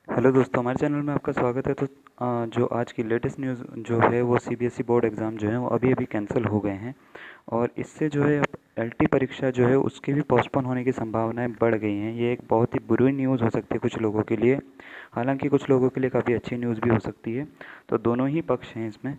Hello दोस्तों, हमारे channel में आपका स्वागत है। तो जो आज की लेटेस्ट न्यूज़ जो है वो सीबीएसई बोर्ड एग्ज़ाम जो है वो अभी अभी कैंसिल हो गए हैं। और इससे जो है अब एलटी परीक्षा जो है उसकी भी पोस्टपोन होने की संभावनाएं बढ़ गई हैं। ये एक बहुत ही बुरी न्यूज़ हो सकती है कुछ लोगों के लिए, हालांकि कुछ लोगों के लिए काफ़ी अच्छी न्यूज़ भी हो सकती है। तो दोनों ही पक्ष हैं इसमें।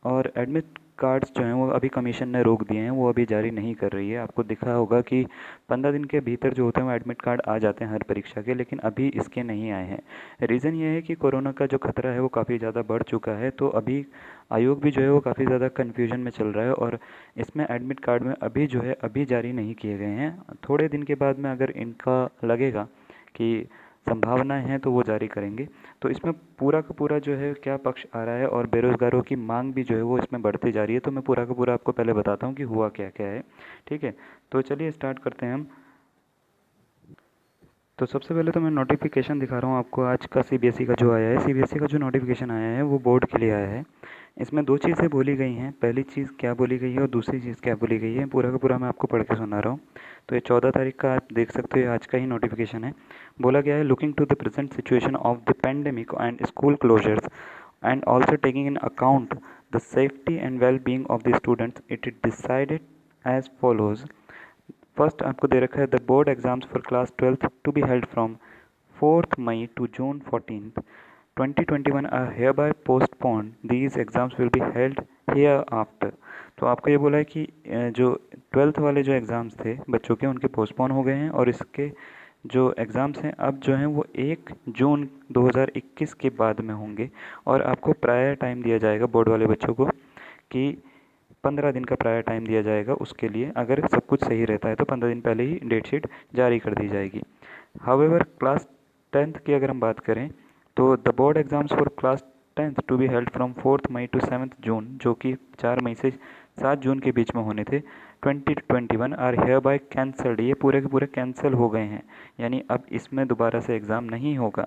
और एडमिट कार्ड्स जो हैं वो अभी कमीशन ने रोक दिए हैं, वो अभी जारी नहीं कर रही है। आपको दिखा होगा कि 15 दिन के भीतर जो होते हैं वो एडमिट कार्ड आ जाते हैं हर परीक्षा के, लेकिन अभी इसके नहीं आए हैं। रीज़न ये है कि कोरोना का जो खतरा है वो काफ़ी ज़्यादा बढ़ चुका है। तो अभी आयोग भी जो है वो काफ़ी ज़्यादा कन्फ्यूजन में चल रहा है, और इसमें एडमिट कार्ड में अभी जो है अभी जारी नहीं किए गए हैं। थोड़े दिन के बाद में अगर इनका लगेगा कि संभावनाएं हैं तो वो जारी करेंगे। तो इसमें पूरा का पूरा जो है क्या पक्ष आ रहा है, और बेरोज़गारों की मांग भी जो है वो इसमें बढ़ती जा रही है। तो मैं पूरा का पूरा आपको पहले बताता हूँ कि हुआ क्या क्या है। ठीक है, तो चलिए स्टार्ट करते हैं हम। तो सबसे पहले तो मैं नोटिफिकेशन दिखा रहा हूँ आपको आज का सीबीएसई का जो आया है। सीबीएसई का जो नोटिफिकेशन आया है वो बोर्ड के लिए आया है। इसमें दो चीज़ें बोली गई हैं, पहली चीज़ क्या बोली गई है और दूसरी चीज़ क्या बोली गई है, पूरा का पूरा मैं आपको पढ़ के सुना रहा हूँ। तो ये 14 तारीख का आप देख सकते हो, आज का ही नोटिफिकेशन है। बोला गया है, looking to the present situation of the pandemic and school closures and also taking in account the safety and well being of the students, it is decided as follows. First आपको दे रखा है, the board exams for class 12th to be held from 4th May to June 14th 2021 are hereby postponed. These exams will be held hereafter. तो आपको ये बोला है कि जो 12th वाले जो एग्ज़ाम्स थे बच्चों के, उनके पोस्टपोन हो गए हैं, और इसके जो एग्ज़ाम्स हैं अब जो हैं वो 1 जून 2021 के बाद में होंगे। और आपको प्रायर टाइम दिया जाएगा बोर्ड वाले बच्चों को कि 15 दिन का प्रायर टाइम दिया जाएगा उसके लिए। अगर सब कुछ सही रहता है तो 15 दिन पहले ही डेट शीट जारी कर दी जाएगी। हाउएवर क्लास 10th की अगर हम बात करें तो the board exams for class 10th to be held from 4 May to 7 June, जो कि 4 मई से 7 जून के बीच में होने थे, 2021 आर हेयर बाय कैंसल्ड। ये पूरे के पूरे कैंसिल हो गए हैं, यानी अब इसमें दोबारा से एग्ज़ाम नहीं होगा।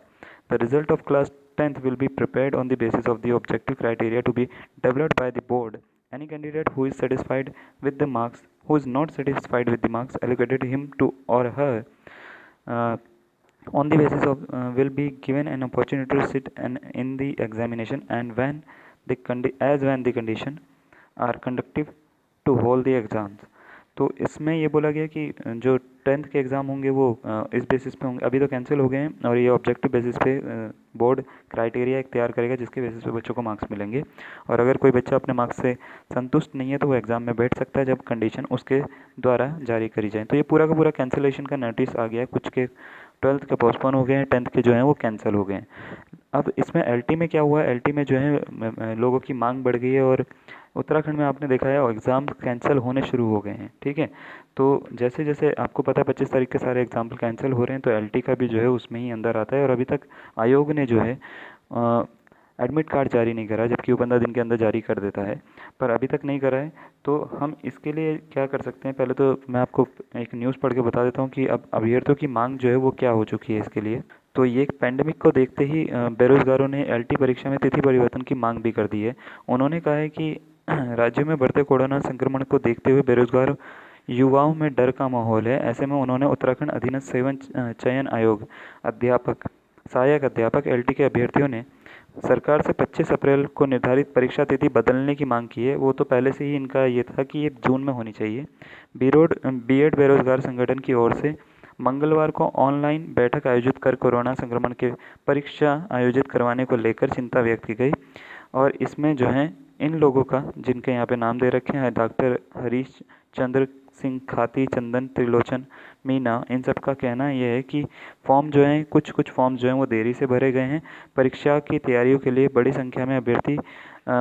The result of class 10th will be prepared on the basis of the objective criteria to be developed by the board. Any candidate who is satisfied with the marks, who is not satisfied with the marks allocated him to or her uh, on the basis of will be given an opportunity to sit in the examination, and when when the condition are conductive to hold the exams. तो इसमें ये बोला गया कि जो 10th के exam होंगे वो इस बेसिस पे होंगे। अभी तो कैंसिल हो गए हैं, और ये ऑब्जेक्टिव बेसिस पे बोर्ड क्राइटेरिया एक तैयार करेगा जिसके बेसिस पे बच्चों को मार्क्स मिलेंगे। और अगर कोई बच्चा अपने मार्क्स से संतुष्ट नहीं है तो वो एग्ज़ाम में बैठ सकता है जब कंडीशन उसके द्वारा जारी करी जाए। तो ये पूरा का पूरा कैंसिलेशन का नोटिस आ गया है। कुछ के 12th के पोस्टपोन हो गए हैं, 10th के जो हैं वो कैंसिल हो गए हैं। अब इसमें एलटी में क्या हुआ है, एलटी में जो है लोगों की मांग बढ़ गई है, और उत्तराखंड में आपने देखा है एग्ज़ाम कैंसिल होने शुरू हो गए हैं। ठीक है, तो जैसे जैसे आपको पता है 25 तारीख के सारे एग्जाम कैंसिल हो रहे हैं, तो एलटी का भी जो है उसमें ही अंदर आता है। और अभी तक आयोग ने जो है एडमिट कार्ड जारी नहीं करा, जबकि वो 15 दिन के अंदर जारी कर देता है, पर अभी तक नहीं करा है। तो हम इसके लिए क्या कर सकते हैं, पहले तो मैं आपको एक न्यूज़ पढ़ के बता देता हूँ कि अब अभ्यर्थियों की मांग जो है वो क्या हो चुकी है इसके लिए। तो ये पैंडेमिक को देखते ही बेरोजगारों ने एलटी परीक्षा में तिथि परिवर्तन की मांग भी कर दी है। उन्होंने कहा है कि राज्य में बढ़ते कोरोना संक्रमण को देखते हुए बेरोजगार युवाओं में डर का माहौल है। ऐसे में उन्होंने उत्तराखंड अधीनस्थ सेवन चयन आयोग अध्यापक, सहायक अध्यापक एलटी के अभ्यर्थियों ने सरकार से 25 अप्रैल को निर्धारित परीक्षा तिथि बदलने की मांग की है। वो तो पहले से ही इनका ये था कि ये जून में होनी चाहिए। बीएड बेरोजगार संगठन की ओर से मंगलवार को ऑनलाइन बैठक आयोजित कर कोरोना संक्रमण के परीक्षा आयोजित करवाने को लेकर चिंता व्यक्त की गई। और इसमें जो है इन लोगों का, जिनके यहाँ पे नाम दे रखे हैं, डॉक्टर हरीश चंद्र सिंह खाती, चंदन त्रिलोचन मीना, इन सब का कहना यह है कि फॉर्म जो हैं, कुछ कुछ फॉर्म जो हैं वो देरी से भरे गए हैं। परीक्षा की तैयारियों के लिए बड़ी संख्या में अभ्यर्थी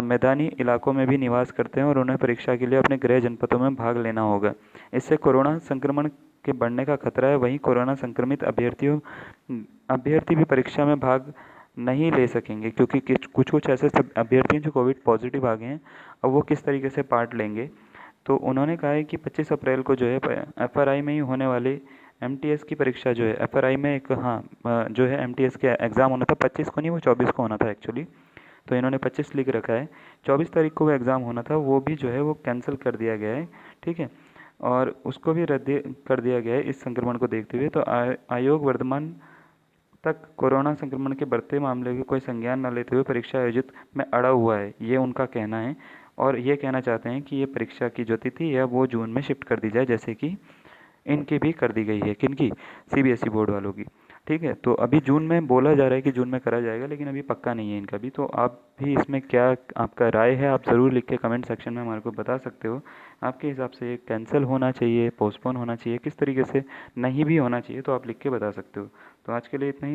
मैदानी इलाकों में भी निवास करते हैं, और उन्हें परीक्षा के लिए अपने गृह जनपदों में भाग लेना होगा। इससे कोरोना संक्रमण के बढ़ने का खतरा है। वहीं कोरोना संक्रमित अभ्यर्थी भी परीक्षा में भाग नहीं ले सकेंगे, क्योंकि कुछ कुछ ऐसे सब अभ्यर्थी हैं जो कोविड पॉजिटिव आ गए हैं। अब वो किस तरीके से पार्ट लेंगे। तो उन्होंने कहा है कि 25 अप्रैल को जो है एफआरआई में ही होने वाली एमटीएस की परीक्षा जो है, एफआरआई में एक, हाँ, जो है एमटीएस के एग्ज़ाम होना था 25 को नहीं, वो 24 को होना था एक्चुअली। तो इन्होंने 25 लिख रखा है, 24 तारीख को वो एग्ज़ाम होना था, वो भी जो है वो कैंसिल कर दिया गया है। ठीक है, और उसको भी रद्द कर दिया गया है इस संक्रमण को देखते हुए। तो आयोग वर्तमान तक कोरोना संक्रमण के बढ़ते मामले की कोई संज्ञान न लेते हुए परीक्षा आयोजित में अड़ा हुआ है, ये उनका कहना है। और ये कहना चाहते हैं कि ये परीक्षा की जो तिथि है वो जून में शिफ्ट कर दी जाए, जैसे कि इनकी भी कर दी गई है। किनकी? सीबीएसई बोर्ड वालों की। ठीक है, तो अभी जून में बोला जा रहा है कि जून में करा जाएगा, लेकिन अभी पक्का नहीं है इनका भी। तो आप भी इसमें क्या आपका राय है, आप ज़रूर लिख के कमेंट सेक्शन में हमारे को बता सकते हो। आपके हिसाब से ये कैंसिल होना चाहिए, पोस्टपोन होना चाहिए, किस तरीके से नहीं भी होना चाहिए, तो आप लिख के बता सकते हो। तो आज के लिए इतना ही।